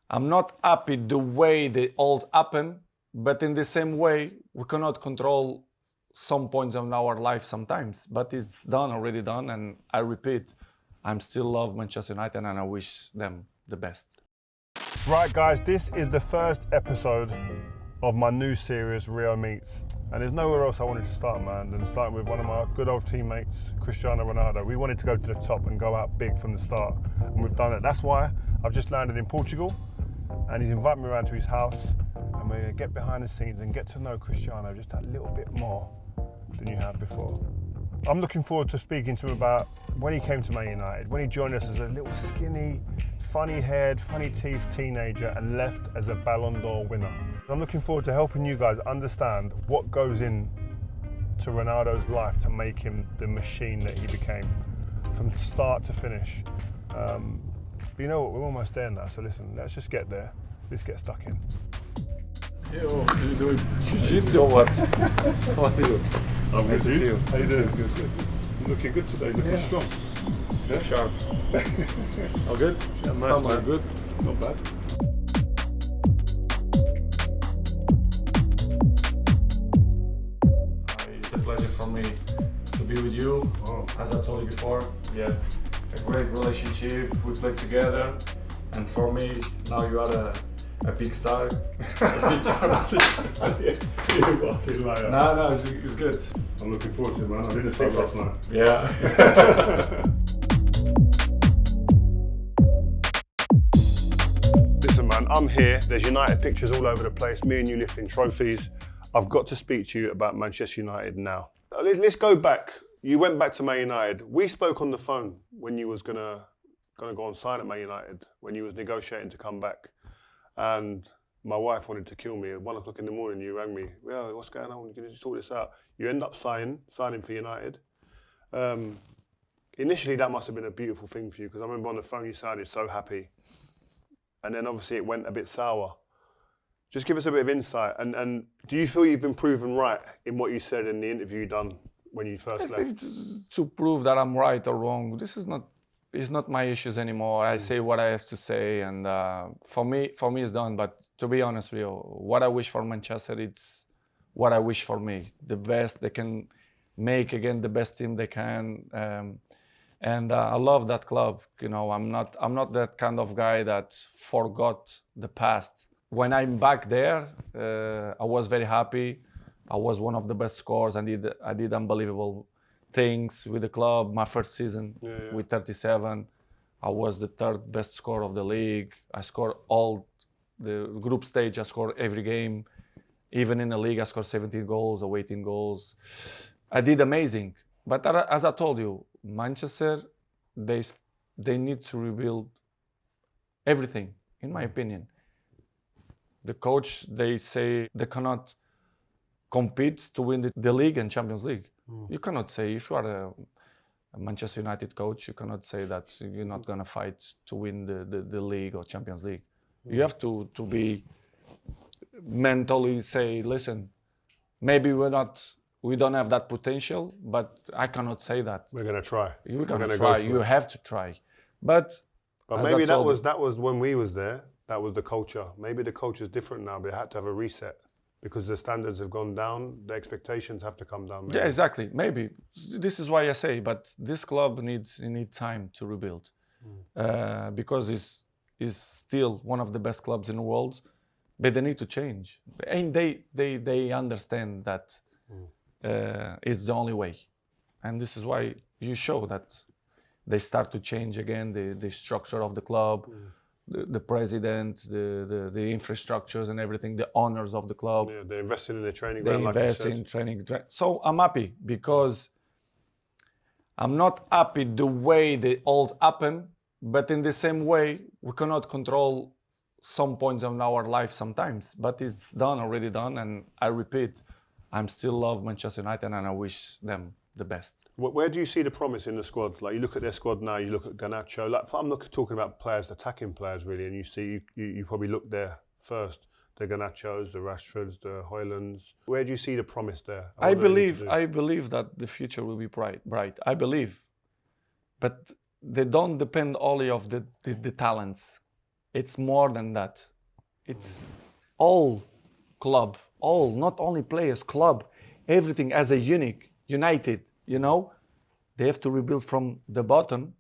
I'm not happy the way the old happened, but in the same way, we cannot control some points of our life sometimes. But it's done, already done, and I repeat, I'm still love Manchester United and I wish them the best. Right guys, this is the first episode of my new series, Rio Meets. And there's nowhere else I wanted to start, man, than starting with one of my good old teammates, Cristiano Ronaldo. We wanted to go to the top and go out big from the start, and we've done it. That's why I've just landed in Portugal, and he's invited me around to his house, and we're gonna get behind the scenes and get to know Cristiano just a little bit more than you have before. I'm looking forward to speaking to him about when he came to Man United, when he joined us as a little skinny, funny-haired, funny-teethed teenager and left as a Ballon d'Or winner. I'm looking forward to helping you guys understand what goes in to Ronaldo's life to make him the machine that he became, from start to finish. But you know what, we're almost there now, so listen, let's just get there. Let's get stuck in. Yo, are you doing jiu-jitsu or what? How are you? I'm Nice to see you. How you doing? Good, good. You're looking good today, looking strong. Yeah, sharp. All good? Yeah, nice, man. Good? Not bad. It's a pleasure for me to be with you. As I told you before, yeah, a great relationship. We played together, and for me, now you are a big star. A big star. You're fucking liar. No, it's good. I'm looking forward to it, man. I didn't sleep last night. Yeah. Listen, man, I'm here. There's United pictures all over the place. Me and you lifting trophies. I've got to speak to you about Manchester United now. Let's go back. You went back to Man United. We spoke on the phone when you was gonna go on sign at Man United, when you was negotiating to come back. And my wife wanted to kill me. At 1 o'clock in the morning, you rang me. Well, what's going on? Can you sort this out? You end up signing for United. Initially, that must have been a beautiful thing for you, because I remember on the phone you sounded so happy. And then obviously it went a bit sour. Just give us a bit of insight. And do you feel you've been proven right in what you said in the interview you done when you first left? To prove that I'm right or wrong, it's not my issues anymore. I say what I have to say, and for me it's done. But to be honest with you, what I wish for Manchester, it's what I wish for me. The best they can make, again, the best team they can. And I love that club. You know, I'm not that kind of guy that forgot the past. When I'm back there, I was very happy. I was one of the best scorers. I did unbelievable things with the club. My first season with 37, I was the third best scorer of the league. I scored all the group stage. I scored every game. Even in the league, I scored 17 goals or 18 goals. I did amazing. But as I told you, Manchester, they need to rebuild everything, in my opinion. The coach, they say they cannot compete to win the league and Champions League. You cannot say, if you are a Manchester United coach, you cannot say that you're not going to fight to win the league or Champions League. You have to be mentally say, listen, maybe we don't have that potential, but I cannot say that. We're going to try. You're going to try. You have to try. But maybe that was when we was there. That was the culture. Maybe the culture is different now. They had to have a reset because the standards have gone down. The expectations have to come down. Maybe. Yeah, exactly. Maybe this is why I say. But this club needs time to rebuild because it's still one of the best clubs in the world. But they need to change, and they understand that. It's the only way, and this is why you show that they start to change again the structure of the club, the president, the infrastructures and everything, the owners of the club. Yeah, they're investing in their training. They invest in training. So I'm happy because I'm not happy the way the old happened, but in the same way we cannot control some points of our life sometimes. But it's done, already done, and I repeat. I'm still love Manchester United and I wish them the best. Where do you see the promise in the squad? Like you look at their squad now, you look at Garnacho. Like I'm not talking about players, attacking players really, and you see you probably look there first. The Garnachos, the Rashfords, the Højlunds. Where do you see the promise there? I believe that the future will be bright. I believe, but they don't depend only of the talents. It's more than that. It's all club, all, not only players, club, everything as a united, you know? They have to rebuild from the bottom.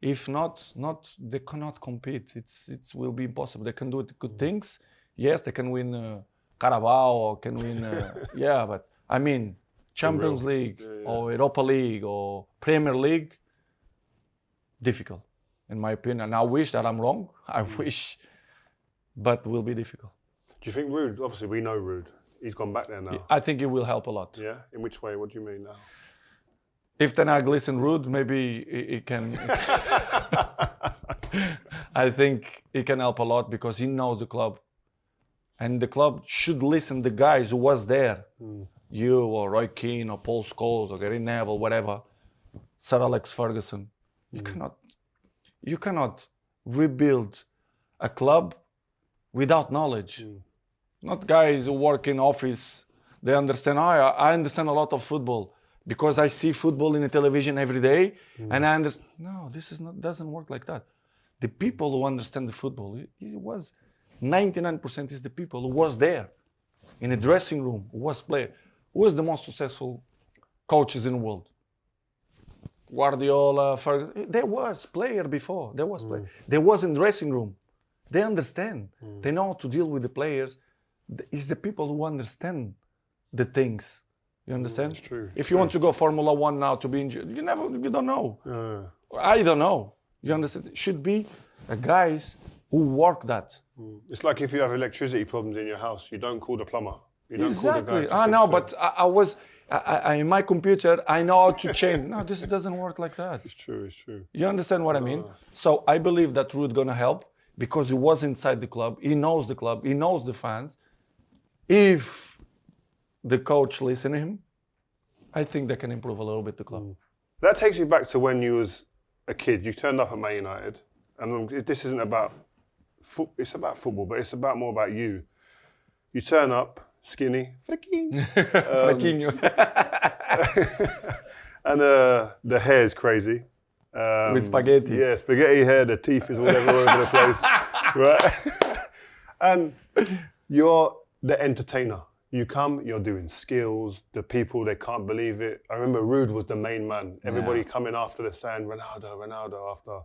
If not, they cannot compete. It will be impossible. They can do good things. Yes, they can win Carabao or can win, yeah, but I mean, Champions League or Europa League or Premier League, difficult, in my opinion. And I wish that I'm wrong. I wish, but will be difficult. Do you think Ruud, obviously we know Ruud, he's gone back there now. I think it will help a lot. Yeah? In which way? What do you mean now? If Ten Hag listen Ruud, maybe it can. I think it can help a lot because he knows the club. And the club should listen the guys who was there. You or Roy Keane or Paul Scholes or Gary Neville, whatever. Sir Alex Ferguson. You cannot rebuild a club without knowledge. Not guys who work in office. They understand, I understand a lot of football because I see football in the television every day and I understand. No, doesn't work like that. The people who understand the football, it was 99% is the people who was there in a dressing room, who was player, who was the most successful coaches in the world. Guardiola, Ferguson, there was player before, there was player. There was in dressing room. They understand. They know how to deal with the players. It's the people who understand the things. You understand? It's true. If you want to go Formula 1 now to be injured, you don't know. I don't know. You understand? It should be guys who work that. It's like if you have electricity problems in your house, you don't call the plumber. You don't Exactly. call the guy. No, but I in my computer, I know how to change. No, this doesn't work like that. It's true, it's true. You understand what I mean? So I believe that Ruud gonna help because he was inside the club. He knows the club. He knows the fans. If the coach listen to him, I think they can improve a little bit the club. That takes you back to when you was a kid. You turned up at Man United, and this isn't about it's about football, but it's more about you. You turn up skinny, Fraquinho. and the hair is crazy. With spaghetti. Yeah, spaghetti hair. The teeth is all over the place, right? And you're the entertainer. You come, you're doing skills. The people, they can't believe it. I remember Ruud was the main man. Everybody coming after the saying, Ronaldo, after.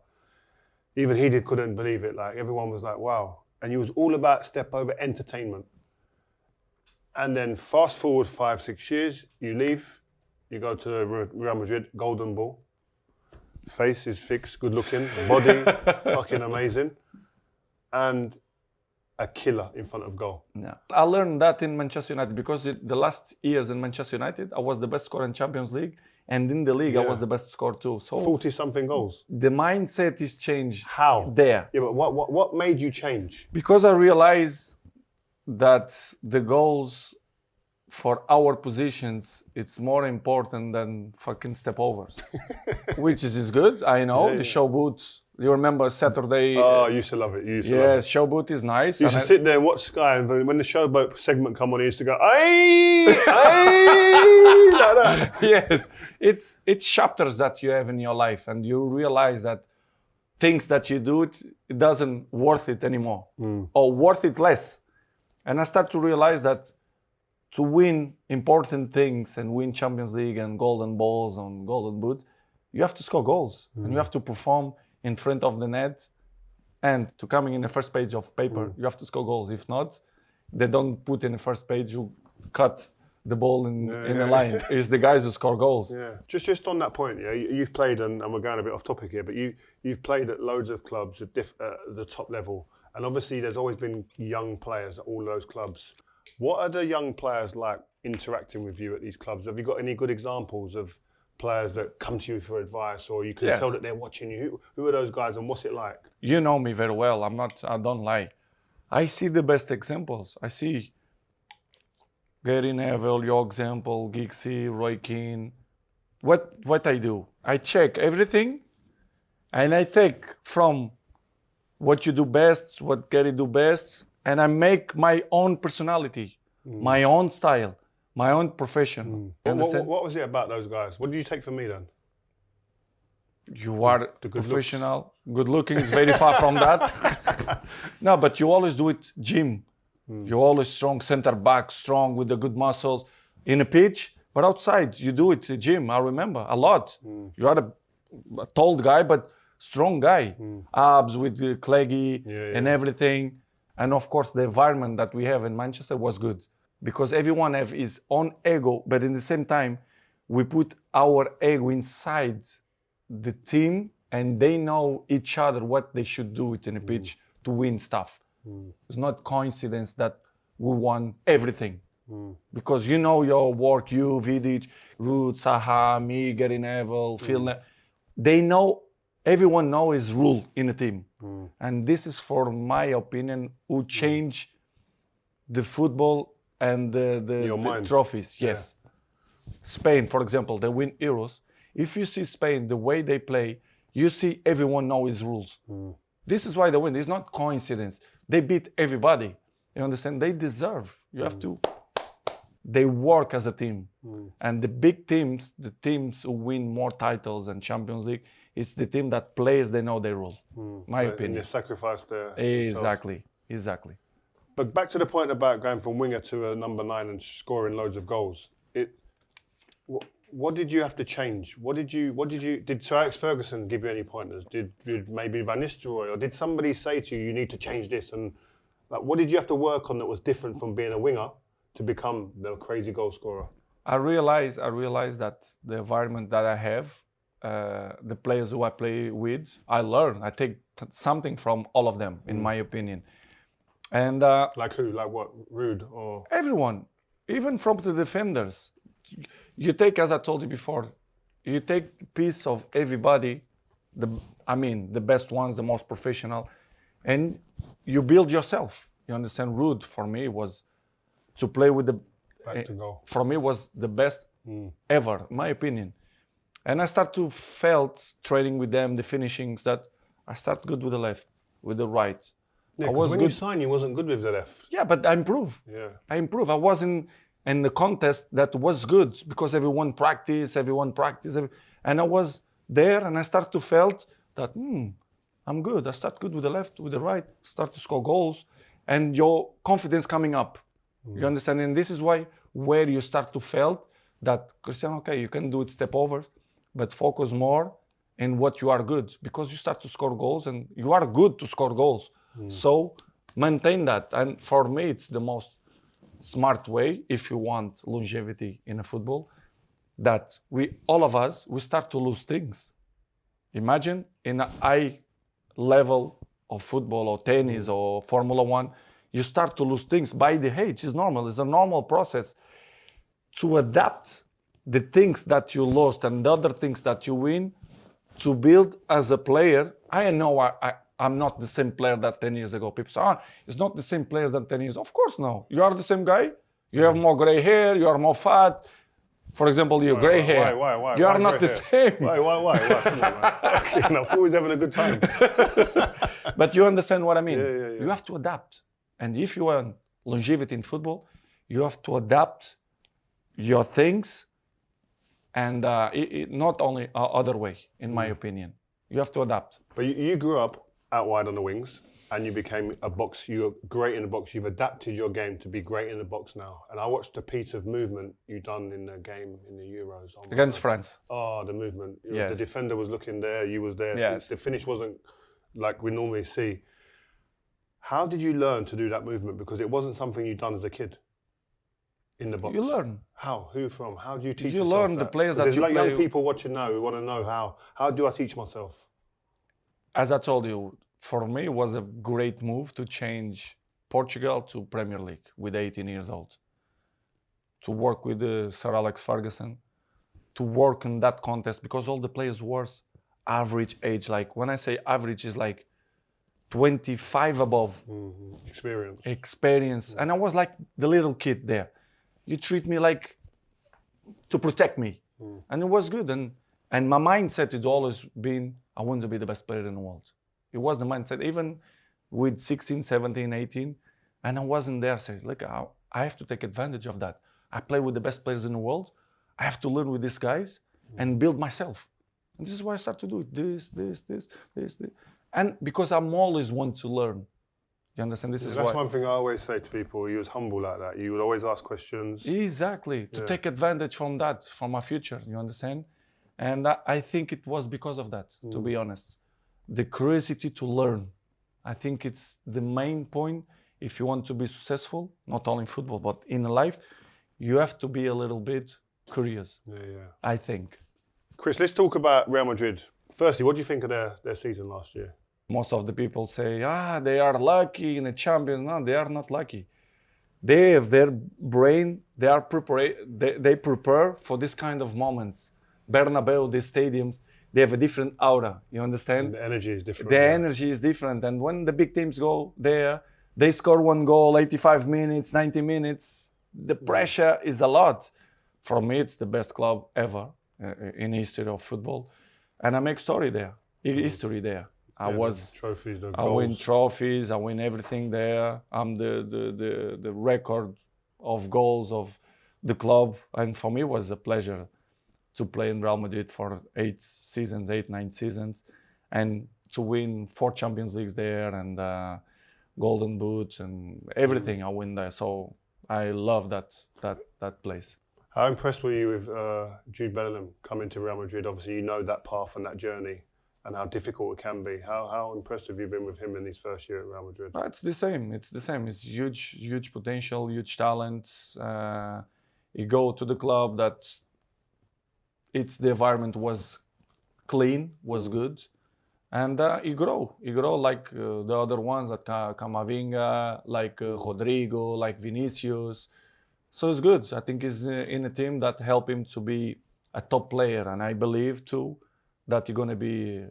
Even he couldn't believe it. Like, everyone was like, wow. And you was all about step over entertainment. And then fast forward 5-6 years, you leave, you go to Real Madrid, golden ball. Face is fixed, good looking, body, fucking amazing. And a killer in front of goal. Yeah. I learned that in Manchester United because the last years in Manchester United, I was the best scorer in Champions League, and in the league I was the best scorer too. So 40-something goals. The mindset is changed. How? There. Yeah, but what made you change? Because I realized that the goals for our positions, it's more important than fucking step overs. Which is good, I know. The show boots. You remember Saturday? Oh, I used to love it. Yes, showboat is nice. You used to sit there and watch Sky, and when the showboat segment come on, he used to go, aye, aye, like that. Yes, it's chapters that you have in your life, and you realize that things that you do, it doesn't worth it anymore, or worth it less. And I start to realize that to win important things and win Champions League and golden balls and golden boots, you have to score goals, and you have to perform in front of the net, and to coming in the first page of paper, you have to score goals. If not, they don't put in the first page, you cut the ball in the line. It's the guys who score goals. Yeah. Just on that point, you've played, and we're going a bit off topic here, but you've played at loads of clubs at the top level, and obviously there's always been young players at all those clubs. What are the young players like interacting with you at these clubs? Have you got any good examples of players that come to you for advice, or you can tell that they're watching you? Who are those guys, and what's it like? You know me very well. I don't lie. I see the best examples. I see Gary Neville, your example, Giggsy, Roy Keane. What I do, I check everything, and I take from what you do best, what Gary do best, and I make my own personality, my own style, my own profession. What was it about those guys? What did you take from me then? You are the good professional. Good looking is very far from that. No, but you always do it gym. You're always strong, center back, strong with the good muscles in a pitch. But outside, you do it gym. I remember a lot. You are a tall guy, but strong guy. Abs with the cleggy and everything. And of course, the environment that we have in Manchester was good because everyone have his own ego, but in the same time, we put our ego inside the team and they know each other what they should do it in a pitch to win stuff. It's not coincidence that we won everything. Because you know your work, you, Vidic, Ruud, Saha, me, Gary Neville, Phil. They know, everyone knows his rule in a team. And this is, for my opinion, who change the football and the trophies. Yes. Spain, for example, they win Euros. If you see Spain, the way they play, you see everyone knows his rules. This is why they win. It's not coincidence. They beat everybody. You understand? They deserve. You have to. They work as a team. And the big teams, the teams who win more titles and Champions League, it's the team that plays, they know their role. My opinion. And they sacrifice their Exactly. But back to the point about going from winger to a number 9 and scoring loads of goals. What did you have to change? Did Sir Alex Ferguson give you any pointers? Did maybe Van Nistelrooy, or did somebody say to you, you need to change this? And like, what did you have to work on that was different from being a winger to become the crazy goal scorer? I realized that the environment that I have, the players who I play with, I learn. I take something from all of them, in my opinion. And like who? Like what? Rude or everyone, even from the defenders. You take, as I told you before, you take a piece of everybody, the best ones, the most professional, and you build yourself. You understand? Ruud, for me, was to play with the... back to goal. For me, was the best ever, my opinion. And I start to felt training with them, the finishings, that I start good with the left, with the right. Yeah, because when you signed, you wasn't good with the left. Yeah, but I improve. I improve. I wasn't in the contest that was good because everyone practiced, and I was there and I start to felt that I'm good. I start good with the left, with the right, start to score goals, and your confidence coming up. You understand? And this is why where you start to felt that Cristiano, okay, you can do it step over, but focus more in what you are good, because you start to score goals and you are good to score goals. So maintain that. And for me, it's the most smart way, if you want longevity in a football, that all of us start to lose things. Imagine in a high level of football or tennis or Formula One, you start to lose things by the age. It's normal. It's a normal process to adapt the things that you lost and the other things that you win to build as a player. I know I'm not the same player that 10 years ago. People say, it's not the same players than 10 years. Of course, no. You are the same guy. You have more gray hair. You are more fat. For example, your gray hair. Why? You are not the same. Why? Come on, man. I thought we was having a good time. But you understand what I mean. Yeah. You have to adapt. And if you want longevity in football, you have to adapt your things, and not only other way, in my opinion. You have to adapt. But you grew up out wide on the wings, and you became a box. You're great in the box. You've adapted your game to be great in the box now. And I watched a piece of movement you done in the game in the Euros. Against France. Oh, the movement. Yes. The defender was looking there, you was there. Yes. The finish wasn't like we normally see. How did you learn to do that movement? Because it wasn't something you'd done as a kid in the box. You learn. How? Who from? How do you teach You yourself learn that? the players that There's you like play. young people watching now who want to know how do I teach myself? As I told you, for me, it was a great move to change Portugal to Premier League with 18 years old. To work with Sir Alex Ferguson, to work in that contest, because all the players were average age. Like when I say average, is like 25 above. Experience. And I was like the little kid there. You treat me like to protect me. And it was good. And my mindset had always been, I want to be the best player in the world. It was the mindset, even with 16, 17, 18. And I wasn't there saying, look, I have to take advantage of that. I play with the best players in the world. I have to learn with these guys and build myself. And this is why I start to do it. This. And because I'm always want to learn. You understand? This is That's why. one thing I always say to people. You was humble like that. You would always ask questions. Exactly. To take advantage from that, from my future. You understand? And I think it was because of that, to be honest. The curiosity to learn. I think it's the main point. If you want to be successful, not only in football, but in life, you have to be a little bit curious. I think. Chris, let's talk about Real Madrid. Firstly, what do you think of their season last year? Most of the people say, they are lucky in the Champions. No, they are not lucky. They have their brain, they prepare for this kind of moments. Bernabeu, the stadiums, they have a different aura, you understand? And the energy is different. The energy is different. And when the big teams go there, they score one goal, 85 minutes, 90 minutes. The pressure is a lot. For me, it's the best club ever in the history of football. And I make history there. I win trophies, I win everything there. I'm the record of goals of the club. And for me, it was a pleasure to play in Real Madrid for 8, 9 seasons, and to win 4 Champions Leagues there and Golden Boots and everything I win there. So I love that place. How impressed were you with Jude Bellingham coming to Real Madrid? Obviously, you know that path and that journey and how difficult it can be. How impressed have you been with him in his first year at Real Madrid? It's the same. It's huge potential, huge talent. You go to the club that the environment was clean, was good, and you grow like the other ones, like Camavinga, like Rodrigo, like Vinicius. So it's good. I think he's in a team that help him to be a top player, and I believe too that he's gonna be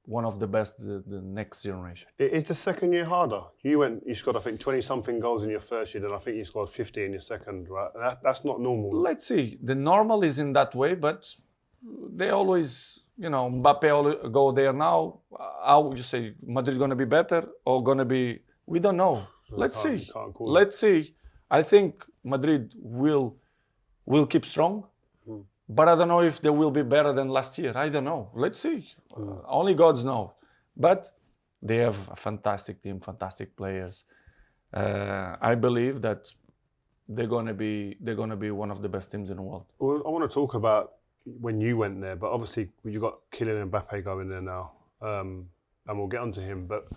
one of the best the next generation. Is the second year harder? You scored I think 20-something goals in your first year, then I think you scored 50 in your second, right? That's not normal. Let's see. The normal is in that way, but they always, Mbappe go there now. How would you say Madrid gonna be better or gonna be? We don't know. Let's see. Let's see. I think Madrid will keep strong. But I don't know if they will be better than last year. I don't know. Let's see. Only gods know. But they have a fantastic team, fantastic players. I believe that they're gonna be one of the best teams in the world. Well, I want to talk about when you went there, but obviously you got Kylian Mbappe going there now, and we'll get onto him. But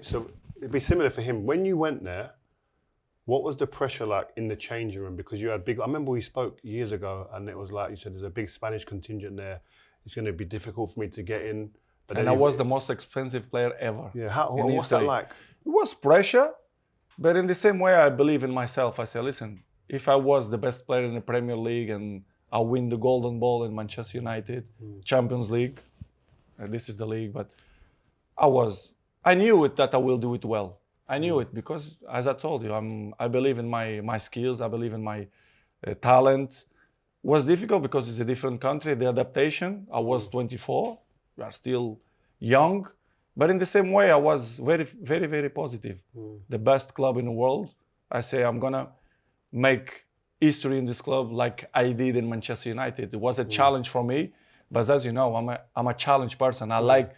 so it'd be similar for him. When you went there, what was the pressure like in the changing room? Because you had I remember we spoke years ago, and it was like you said, there's a big Spanish contingent there. It's going to be difficult for me to get in. But and I was the most expensive player ever. Yeah, what's that like? It was pressure, but in the same way, I believe in myself. I say, listen, if I was the best player in the Premier League and I win the Golden Ball in Manchester United, Champions League, this is the league, but I knew it that I will do it well. I knew it because, as I told you, I believe in my skills. I believe in my talent. It was difficult because it's a different country. The adaptation. I was 24. We are still young, but in the same way, I was very, very, very positive. The best club in the world. I say I'm gonna make history in this club like I did in Manchester United. It was a challenge for me, but as you know, I'm a challenge person. I like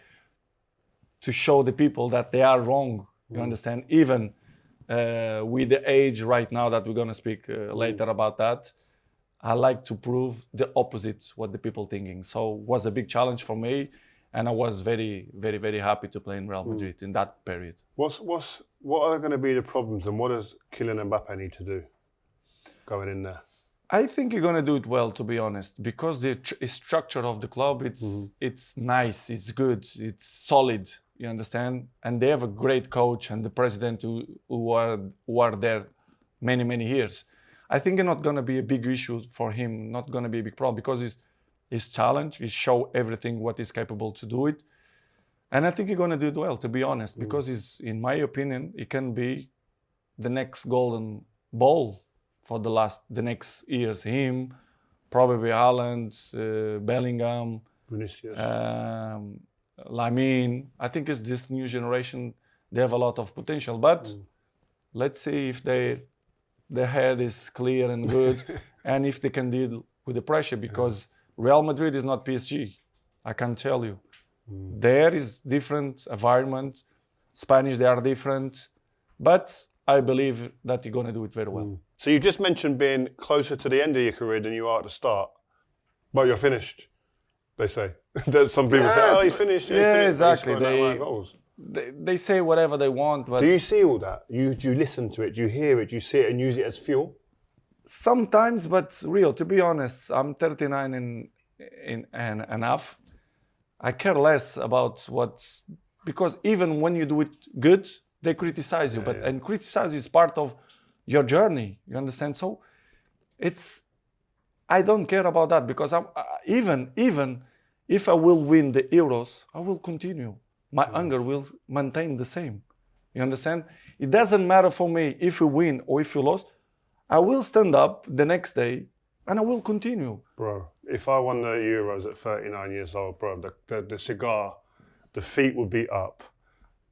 to show the people that they are wrong. You understand? Even with the age right now that we're going to speak later about that, I like to prove the opposite what the people thinking. So it was a big challenge for me, and I was very, very, very happy to play in Real Madrid in that period. What are going to be the problems, and what does Kylian Mbappe need to do going in there? I think you're going to do it well, to be honest, because the structure of the club, it's nice, it's good, it's solid. You understand? And they have a great coach and the president who are there many, many years. I think it's not going to be a big issue for him, not going to be a big problem because his challenge, he show everything what he's capable to do it. And I think he's going to do it well, to be honest, because in my opinion, he can be the next golden ball for the next years. Him, probably Haaland, Bellingham, Vinicius. Lamine. I think it's this new generation, they have a lot of potential, but let's see if their head is clear and good and if they can deal with the pressure, because Real Madrid is not PSG. I can tell you. There is different environment. Spanish, they are different. But I believe that you're going to do it very well. So you just mentioned being closer to the end of your career than you are at the start. But you're finished, they say. Some people say, oh, he's finished. Yeah, finished. exactly. He's scoring that amount of goals. They say whatever they want. But Do you see all that? Do you listen to it? Do you hear it? Do you see it and use it as fuel? sometimes, but real, to be honest, I'm 39 and a half. I care less about what's, because even when you do it good, they criticize you, and criticize is part of your journey, you understand? So I don't care about that, because even if I will win the Euros, I will continue. My hunger will maintain the same, you understand? It doesn't matter for me if you win or if you lost. I will stand up the next day and I will continue. Bro, if I won the Euros at 39 years old, bro, the cigar, the feet would be up.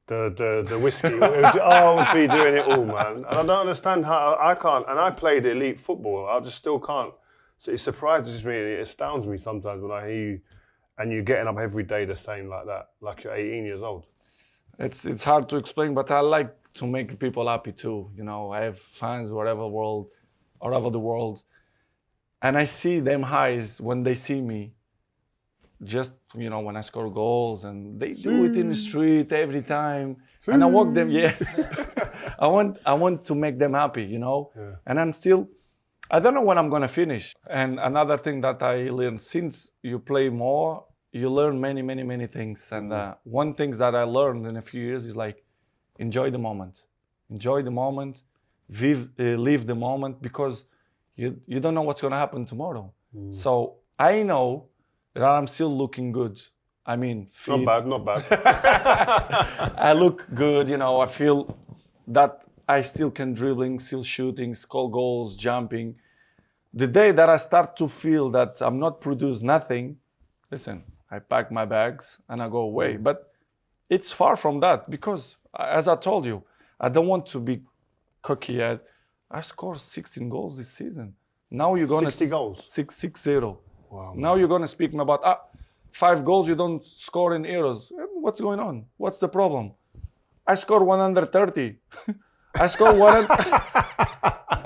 The whiskey, I would be doing it all, man. And I don't understand how I can't. And I played elite football. I just still can't. So it surprises me. It astounds me sometimes when I hear you, and you're getting up every day the same like that, like you're 18 years old. It's hard to explain, but I like to make people happy too. You know, I have fans all over the world, and I see them highs when they see me. Just, you know, when I score goals, and they do it in the street every time, and I walk them. Yes, I want to make them happy, you know. Yeah. And I don't know when I'm gonna finish. And another thing that I learned, since you play more, you learn many things. And one thing that I learned in a few years is like, enjoy the moment, live the moment, because you don't know what's gonna happen tomorrow. So I know that I'm still looking good. I mean, fit. Not bad. I look good, you know, I feel that I still can dribbling, still shooting, score goals, jumping. The day that I start to feel that I'm not produce nothing, listen, I pack my bags and I go away. But it's far from that, because as I told you, I don't want to be cocky. I scored 16 goals this season. Now you're gonna 60 goals? 6-0. Wow, now you're gonna speak me about 5 goals you don't score in Euros. What's going on? What's the problem? I scored 130. I scored one.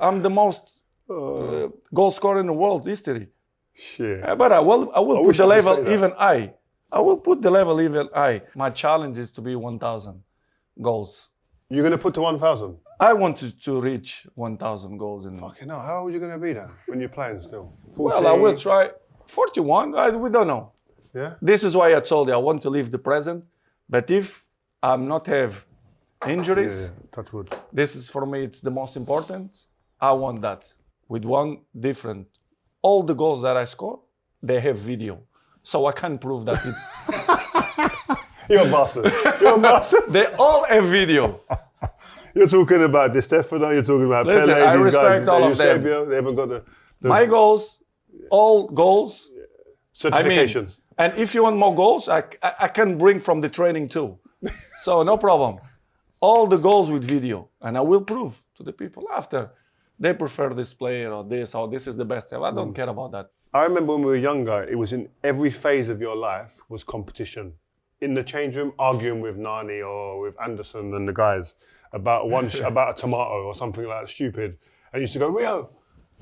I'm the most goal scorer in the world history. Shit. But I will put the level even high. I will put the level even high. My challenge is to be 1,000 goals. You're gonna put to 1,000? I want to reach 1,000 goals in. Fucking hell! How old are you gonna be then when you're playing still? 40? Well, I will try 41. We don't know. Yeah. This is why I told you I want to live the present. But if I'm not have injuries, touch wood. This is for me. It's the most important. I want that with one different. All the goals that I score, they have video, so I can prove that it's. You're a bastard. You're a bastard. They all have video. You're talking about Di Stefano, you're talking about Listen, Pele, I these respect guys, all of them. Eusebio, they haven't got the My goals, all goals. certifications. And if you want more goals, I can bring from the training too. So no problem. All the goals with video, and I will prove to the people after they prefer this player or this is the best. I don't care about that. I remember when we were younger, it was in every phase of your life was competition. In the change room, arguing with Nani or with Anderson and the guys about about a tomato or something like that, stupid. And you used to go, Rio.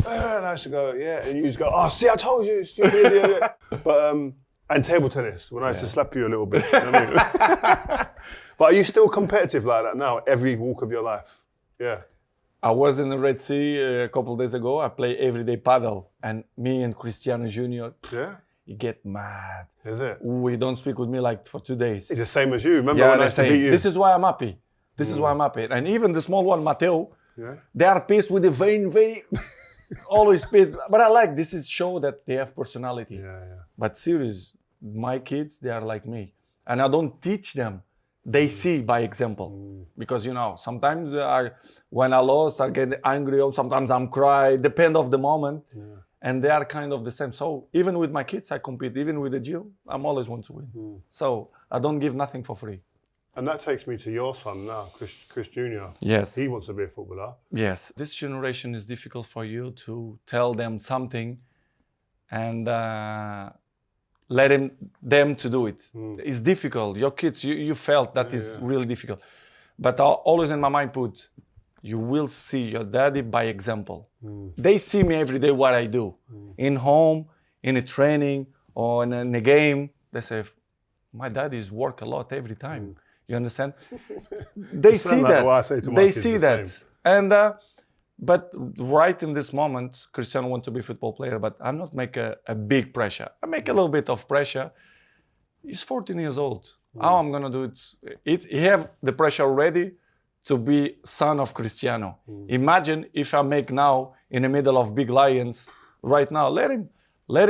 And I used to go, yeah. And you used to go, oh, see, I told you, stupid idiot. But, and table tennis, when I used to slap you a little bit. You know what I mean? But are you still competitive like that now, every walk of your life? Yeah. I was in the Red Sea a couple of days ago. I play everyday paddle. And me and Cristiano Jr., you get mad. Is it? We don't speak with me like for 2 days. It's the same as you. Remember when I used to beat you? This is why I'm happy. This is why I'm happy. And even the small one, Matteo, they are pissed with the vein, very always pissed. But I like this is show that they have personality. But serious, my kids, they are like me. And I don't teach them. They see by example. Because, you know, sometimes when I lost, I get angry, or sometimes I'm cry, depend of the moment. And they are kind of the same. So even with my kids, I compete. Even with the Gio, I'm always want to win. So I don't give nothing for free. And that takes me to your son now, Chris Jr. Yes. He wants to be a footballer. Yes. This generation is difficult for you to tell them something. And them to do it. It's difficult. Your kids, you felt that is really difficult. But I always in my mind put, you will see your daddy by example. They see me every day what I do. In home, in a training, or in a game. They say, my daddy's work a lot every time. You understand? They see like that. what I say to my They kids see the that. same. And but right in this moment, Cristiano wants to be a football player, but I'm not make a big pressure. I make a little bit of pressure. He's 14 years old. How I'm gonna do it? He have the pressure already to be son of Cristiano. Imagine if I make now in the middle of big lions right now. Let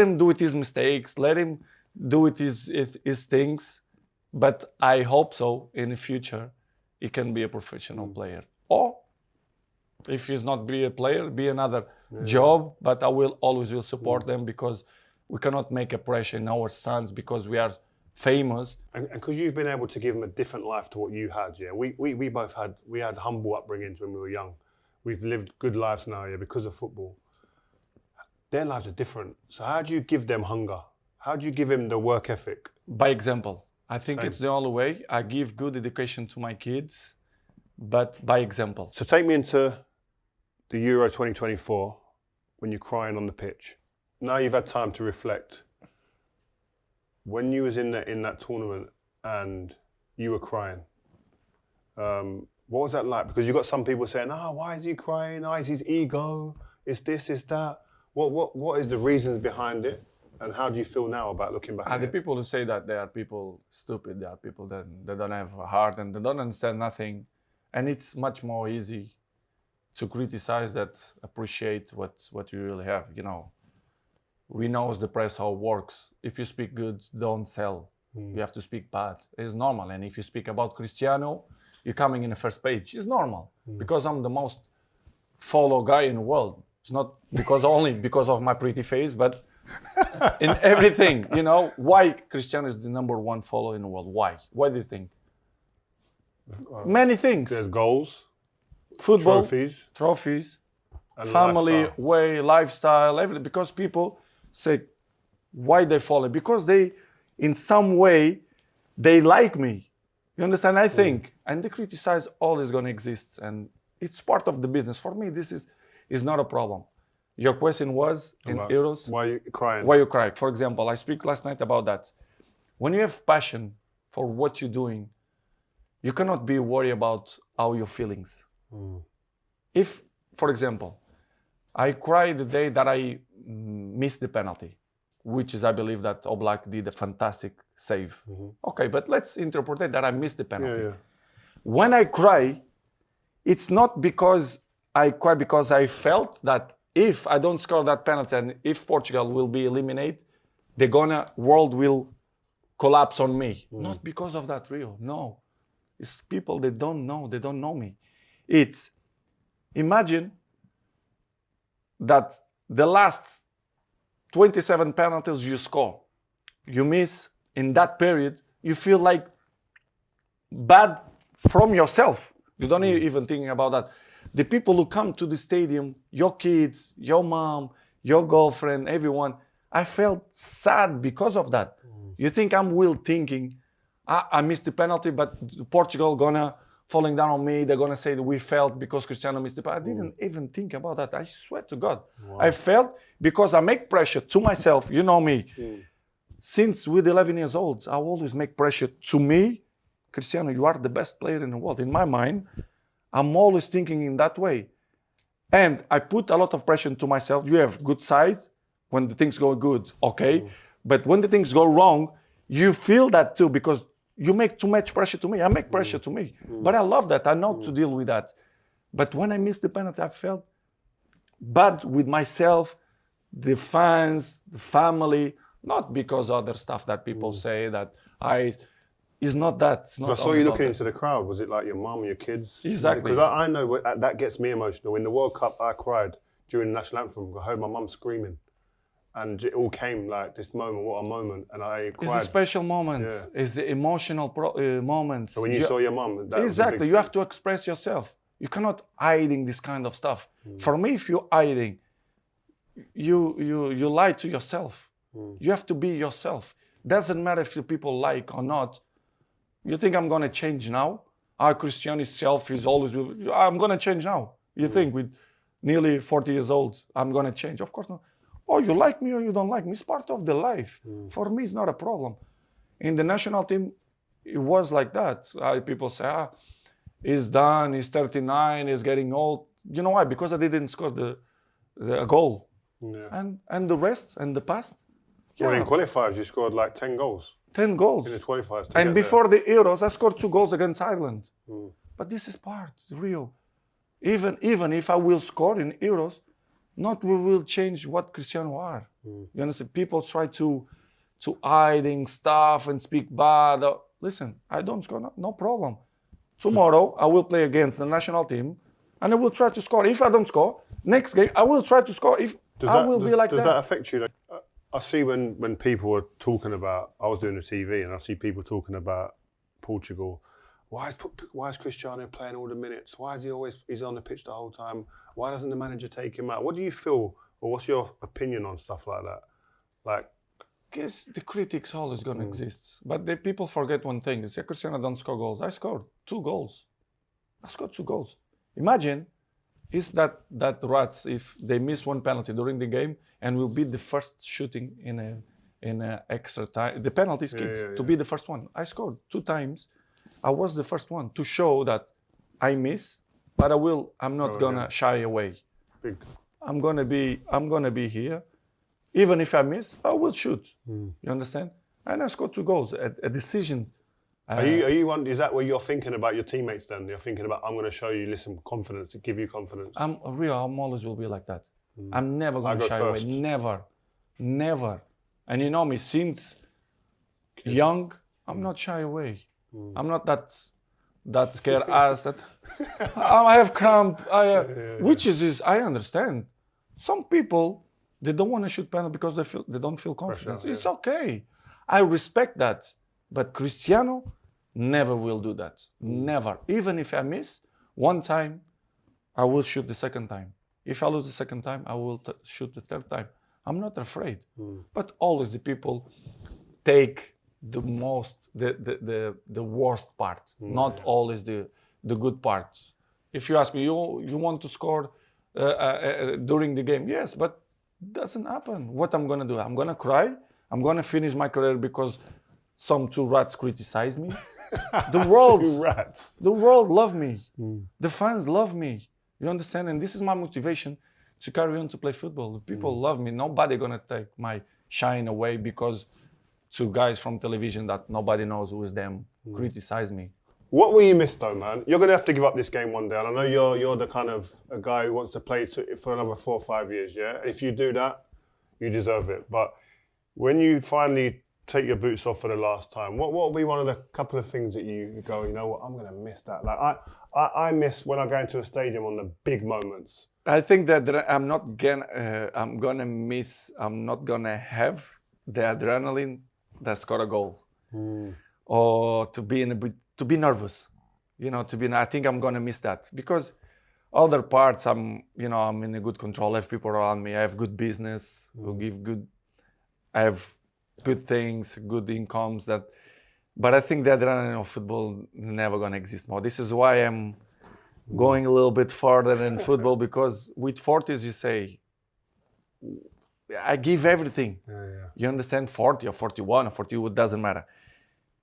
him do it his mistakes. Let him do it his things. But I hope so in the future he can be a professional player. Or if he's not be a player, be another job. But I will always support them because we cannot make a pressure in our sons because we are famous. And because you've been able to give them a different life to what you had, yeah. We both had humble upbringings when we were young. We've lived good lives now, yeah, because of football. Their lives are different. So how do you give them hunger? How do you give them the work ethic? By example. I think Same. it's the only way. I give good education to my kids, but by example. So take me into the Euro 2024 when you're crying on the pitch. Now you've had time to reflect. When you was in that tournament and you were crying, what was that like? Because you got some people saying, why is he crying? Is his ego? Is this, is that? What is the reasons behind it? And how do you feel now about looking back at The it? people who say that they are people stupid, they are people that they don't have a heart and they don't understand nothing. And it's much more easy to criticize that appreciate what you really have. You know, we know the press how it works. If you speak good, don't sell. You have to speak bad. It's normal. And if you speak about Cristiano, you're coming in the first page. It's normal because I'm the most follow guy in the world. It's not only because of my pretty face, but in everything, you know. Why Cristiano is the #1 follower in the world? Why? Why do you think? Many things. There's goals, Football, trophies, and family, lifestyle, everything. Because people say, why they follow? Because they, in some way, they like me. You understand? I think. And they criticize all is going to exist. And it's part of the business. For me, this is not a problem. Your question was in Euros. Why are you crying? Why you cry? For example, I speak last night about that. When you have passion for what you're doing, you cannot be worried about how your feelings. If, for example, I cry the day that I missed the penalty, which is I believe that Oblak did a fantastic save. Okay, but let's interpret it that I missed the penalty. Yeah. When I cry, it's not because I cry because I felt that if I don't score that penalty and if Portugal will be eliminated, the world will collapse on me. Not because of that, Rio. No. It's people they don't know me. It's, imagine that the last 27 penalties you score, you miss in that period, you feel like bad from yourself. You don't even think about that. The people who come to the stadium, your kids, your mom, your girlfriend, everyone, I felt sad because of that. You think I'm thinking, I missed the penalty, but Portugal gonna falling down on me. They're gonna say that we felt because Cristiano missed the penalty. I didn't even think about that. I swear to God. Wow. I felt because I make pressure to myself. You know me. Since with 11 years old, I always make pressure to me. Cristiano, you are the best player in the world. In my mind, I'm always thinking in that way. And I put a lot of pressure to myself. You have good sides when the things go good, okay? But when the things go wrong, you feel that too because you make too much pressure to me. I make pressure to me. But I love that. I know to deal with that. But when I missed the penalty, I felt bad with myself, the fans, the family, not because other stuff that people say that it's not that. It's not I saw you looking into the crowd. Was it like your mum, your kids? Exactly. Because I know that gets me emotional. In the World Cup, I cried during the national anthem. I heard my mum screaming. And it all came like this moment, what a moment. And I cried. It's a special moment. Yeah. It's the emotional moment. So when you saw your mum, that exactly, was you have to express yourself. You cannot hiding this kind of stuff. For me, if you're hiding, you lie to yourself. You have to be yourself. Doesn't matter if the people like or not. You think I'm gonna change now? Cristiano himself is always. I'm gonna change now. You think with nearly 40 years old, I'm gonna change? Of course not. Oh, you like me or you don't like me? It's part of the life. For me, it's not a problem. In the national team, it was like that. People say, he's done. He's 39. He's getting old. You know why? Because I didn't score a goal. Yeah. And the rest and the past. Well, in qualifiers, you scored like 10 goals. 10 goals. In the qualifiers. And before the Euros, I scored 2 goals against Ireland. But this is part, real. Even if I will score in Euros, not we will change what Cristiano are. You understand? People try to hiding stuff and speak bad. Listen, I don't score, no problem. Tomorrow, I will play against the national team, and I will try to score. If I don't score, next game, I will try to score. If Does that affect you? Like, I see when people are talking about, I was doing the TV and I see people talking about Portugal. Why is Cristiano playing all the minutes? Why is he's on the pitch the whole time? Why doesn't the manager take him out? What do you feel, or what's your opinion on stuff like that? Like, I guess the critics always gonna exist, but the people forget one thing: is Cristiano don't score goals. I scored 2 goals. I scored 2 goals. Imagine, is that rats if they miss one penalty during the game and will be the first shooting in a extra time. The penalty is kicked to be the first one. I scored 2 times. I was the first one to show that I miss, but I'm not gonna shy away. Big. I'm gonna be here. Even if I miss, I will shoot. You understand? And I scored 2 goals. A decision. Is that where you're thinking about your teammates then? You're thinking about, I'm going to show you, listen, confidence, to give you confidence. I'm always will be like that. I'm never going to shy away. Never. And you know me, since young, I'm not shy away. I'm not that scared ass that I have cramp. Which is I understand. Some people, they don't want to shoot penalty because they don't feel confidence. Pressure, it's okay. I respect that. But Cristiano never will do that. Never. Even if I miss one time, I will shoot the second time. If I lose the second time, I will shoot the third time. I'm not afraid. But always the people take the worst part, not always the good part. If you ask me, you want to score during the game? Yes, but doesn't happen. What I'm gonna do? I'm gonna cry. I'm gonna finish my career because some 2 rats criticize me. The world love me. The fans love me. You understand? And this is my motivation to carry on to play football. People love me. Nobody gonna take my shine away because 2 guys from television that nobody knows who is them criticize me. What will you miss though, man? You're gonna have to give up this game one day. And I know you're the kind of a guy who wants to play for another 4 or 5 years. Yeah. If you do that, you deserve it. But when you finally take your boots off for the last time, what will be one of the couple of things that you go, you know what, I'm going to miss that. Like I miss when I go into a stadium on the big moments. I think that I'm not gonna have the adrenaline that scored a goal, or to be nervous, I think I'm gonna miss that because other parts I'm in a good control. I have people around me. I have good business who give good. I have good things, good incomes but I think the adrenaline of football never gonna exist more. This is why I'm going a little bit further in football because with 40s you say, I give everything. You understand? 40 or 41 or 42, it doesn't matter.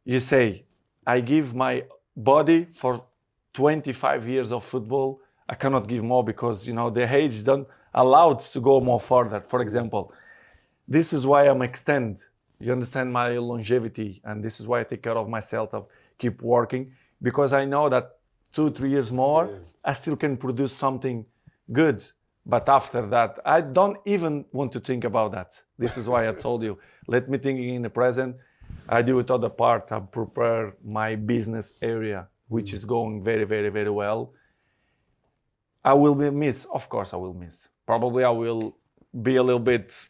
You say, I give my body for 25 years of football. I cannot give more because, the age don't allow it to go more further. For example, this is why I'm extend. You understand my longevity, and this is why I take care of myself, of keep working, because I know that 2-3 years more, I still can produce something good. But after that, I don't even want to think about that. This is why I told you, let me think in the present. I do it other part. I prepare my business area, which is going very, very, very well. I will miss, of course I will miss. Probably I will be a little bit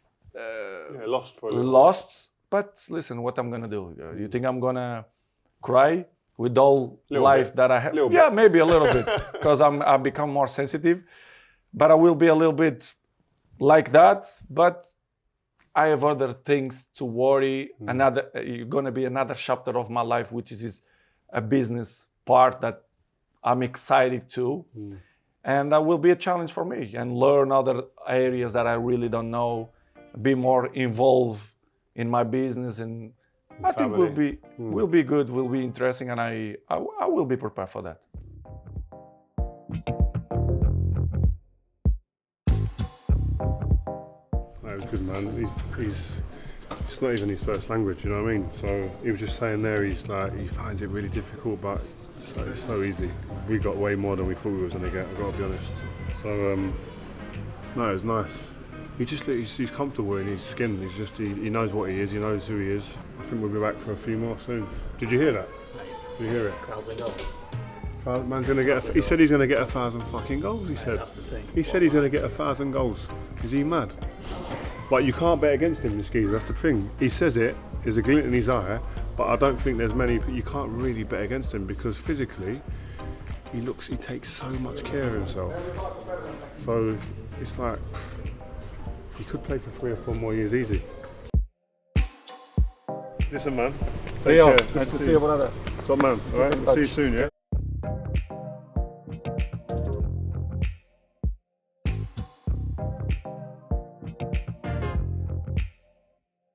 lost for a little lost. But listen, what I'm gonna do? You think I'm gonna cry with all life that I have? Yeah, maybe a little bit, because I become more sensitive. But I will be a little bit like that. But I have other things to worry. Another, going to be another chapter of my life, which is a business part that I'm excited to. And that will be a challenge for me, and learn other areas that I really don't know, be more involved in my business, and I think will be good, will be interesting, and I will be prepared for that. That was good, man. It's not even his first language, you know what I mean? So he was just saying there, he finds it really difficult, but it's so easy. We got way more than we thought we was going to get, I've got to be honest. So, no, it was nice. He's comfortable in his skin. He knows what he is, he knows who he is. I think we'll be back for a few more soon. Did you hear that? Did you hear it? Man's gonna get. He said he's gonna get 1,000 fucking goals. He said. He said he's gonna get 1,000 goals. Is he mad? Like, you can't bet against him, this geezer. That's the thing. He says it. There's a glint in his eye, but I don't think there's many. You can't really bet against him because physically, he takes so much care of himself. So it's like he could play for 3 or 4 more years easy. Listen, man. Take care. Nice to see you, brother. Top man. All right. We'll see you soon. Yeah.